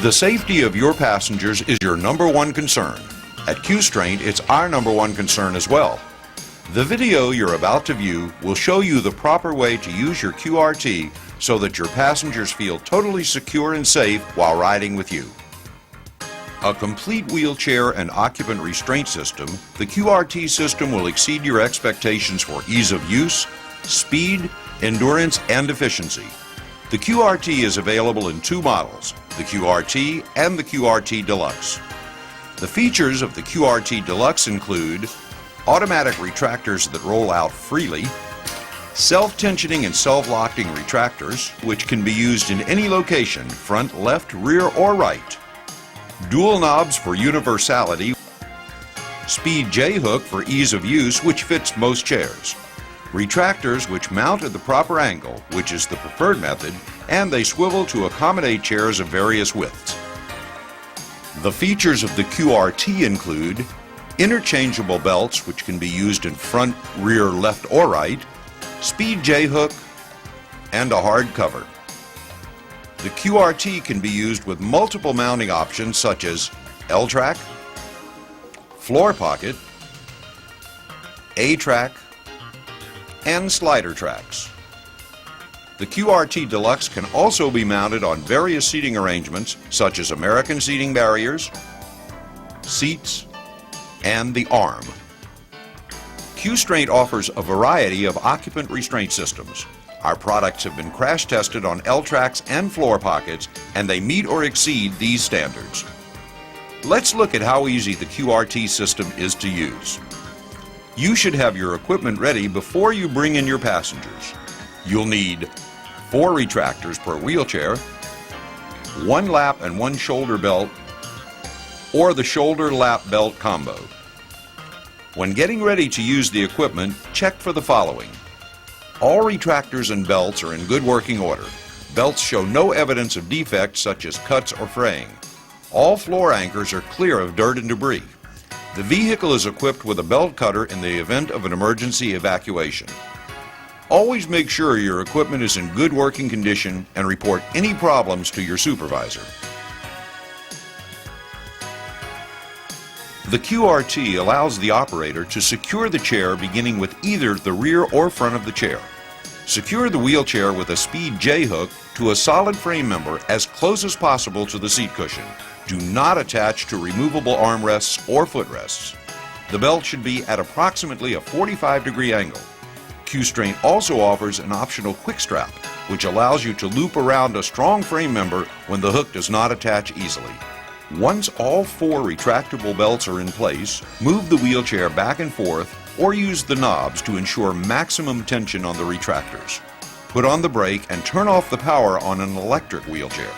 The safety of your passengers is your number one concern. At Qstraint, it's our number one concern as well. The video you're about to view will show you the proper way to use your QRT so that your passengers feel totally secure and safe while riding with you. A complete wheelchair and occupant restraint system, the QRT system will exceed your expectations for ease of use, speed, endurance, and efficiency. The QRT is available in two models, the QRT and the QRT Deluxe. The features of the QRT Deluxe include automatic retractors that roll out freely, self-tensioning and self-locking retractors, which can be used in any location, front, left, rear, or right, dual knobs for universality, speed J-hook for ease of use, which fits most chairs, retractors which mount at the proper angle, which is the preferred method, and they swivel to accommodate chairs of various widths. The features of the QRT include interchangeable belts which can be used in front, rear, left, or right, speed J-hook, and a hard cover. The QRT can be used with multiple mounting options such as L-track, floor pocket, A-track, and slider tracks. The QRT Deluxe can also be mounted on various seating arrangements such as American seating barriers, seats, and the arm. Qstraint offers a variety of occupant restraint systems. Our products have been crash tested on L-tracks and floor pockets, and they meet or exceed these standards. Let's look at how easy the QRT system is to use. You should have your equipment ready before you bring in your passengers. You'll need 4 retractors per wheelchair, 1 lap and 1 shoulder belt, or the shoulder lap belt combo. When getting ready to use the equipment, check for the following. All retractors and belts are in good working order. Belts show no evidence of defects such as cuts or fraying. All floor anchors are clear of dirt and debris. The vehicle is equipped with a belt cutter in the event of an emergency evacuation. Always make sure your equipment is in good working condition and report any problems to your supervisor. The QRT allows the operator to secure the chair beginning with either the rear or front of the chair. Secure the wheelchair with a speed J-hook to a solid frame member as close as possible to the seat cushion. Do not attach to removable armrests or footrests. The belt should be at approximately a 45-degree angle. Qstraint also offers an optional quick strap, which allows you to loop around a strong frame member when the hook does not attach easily. Once all 4 retractable belts are in place, move the wheelchair back and forth or use the knobs to ensure maximum tension on the retractors. Put on the brake and turn off the power on an electric wheelchair.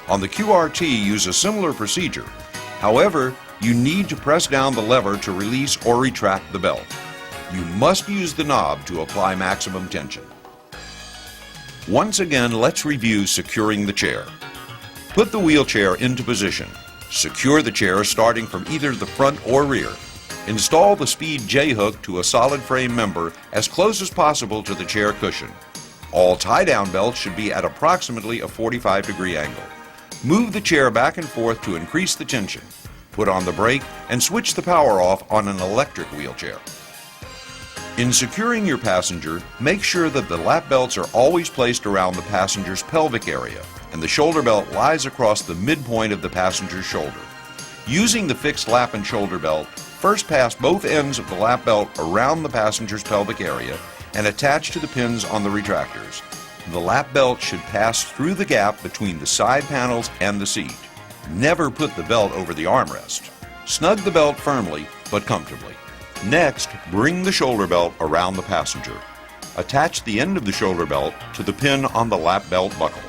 On the QRT, use a similar procedure. However, you need to press down the lever to release or retract the belt. You must use the knob to apply maximum tension. Once again, let's review securing the chair. Put the wheelchair into position. Secure the chair starting from either the front or rear. Install the speed J-hook to a solid frame member as close as possible to the chair cushion. All tie-down belts should be at approximately a 45-degree angle. Move the chair back and forth to increase the tension. Put on the brake and switch the power off on an electric wheelchair. In securing your passenger, make sure that the lap belts are always placed around the passenger's pelvic area and the shoulder belt lies across the midpoint of the passenger's shoulder. Using the fixed lap and shoulder belt, first pass both ends of the lap belt around the passenger's pelvic area and attach to the pins on the retractors. The lap belt should pass through the gap between the side panels and the seat. Never put the belt over the armrest. Snug the belt firmly but comfortably. Next, bring the shoulder belt around the passenger. Attach the end of the shoulder belt to the pin on the lap belt buckle.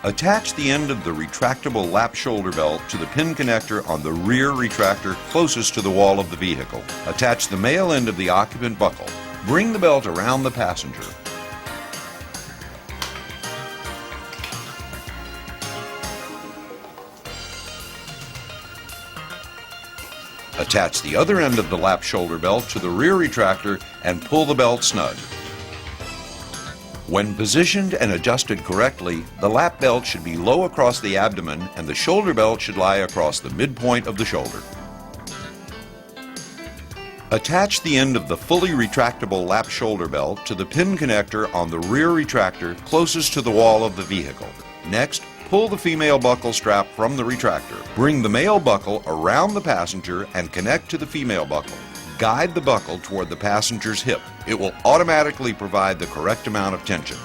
Attach the end of the retractable lap shoulder belt to the pin connector on the rear retractor closest to the wall of the vehicle. Attach the male end of the occupant buckle. Bring the belt around the passenger. Attach the other end of the lap shoulder belt to the rear retractor and pull the belt snug. When positioned and adjusted correctly, the lap belt should be low across the abdomen and the shoulder belt should lie across the midpoint of the shoulder. Attach the end of the fully retractable lap shoulder belt to the pin connector on the rear retractor closest to the wall of the vehicle. Next, pull the female buckle strap from the retractor. Bring the male buckle around the passenger and connect to the female buckle. Guide the buckle toward the passenger's hip. It will automatically provide the correct amount of tension.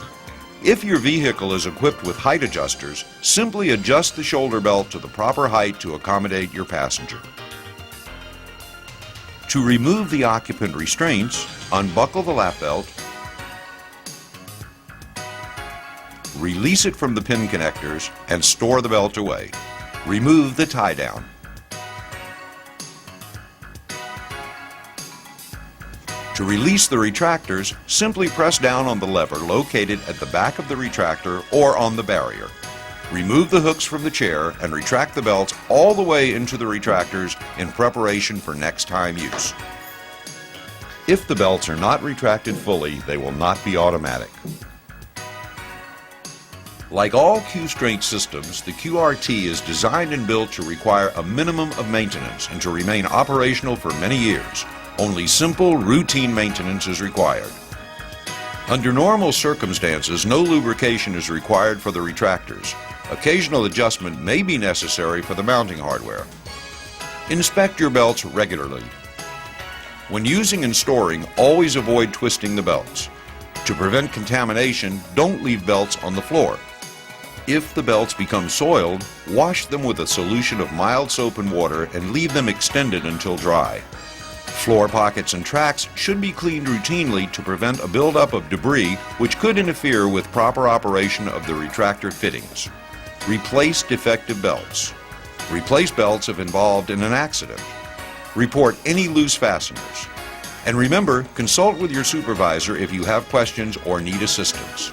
If your vehicle is equipped with height adjusters, simply adjust the shoulder belt to the proper height to accommodate your passenger. To remove the occupant restraints, unbuckle the lap belt, release it from the pin connectors, and store the belt away. Remove the tie-down. To release the retractors, simply press down on the lever located at the back of the retractor or on the barrier. Remove the hooks from the chair and retract the belts all the way into the retractors in preparation for next time use. If the belts are not retracted fully, they will not be automatic. Like all Q-Strength systems, the QRT is designed and built to require a minimum of maintenance and to remain operational for many years. Only simple, routine maintenance is required. Under normal circumstances, no lubrication is required for the retractors. Occasional adjustment may be necessary for the mounting hardware. Inspect your belts regularly. When using and storing, always avoid twisting the belts. To prevent contamination, don't leave belts on the floor. If the belts become soiled, wash them with a solution of mild soap and water and leave them extended until dry. Floor pockets and tracks should be cleaned routinely to prevent a buildup of debris which could interfere with proper operation of the retractor fittings. Replace defective belts. Replace belts if involved in an accident. Report any loose fasteners. And remember, consult with your supervisor if you have questions or need assistance.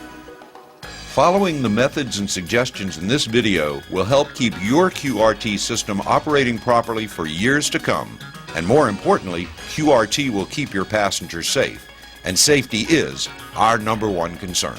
Following the methods and suggestions in this video will help keep your QRT system operating properly for years to come. And more importantly, QRT will keep your passengers safe. And safety is our #1 concern.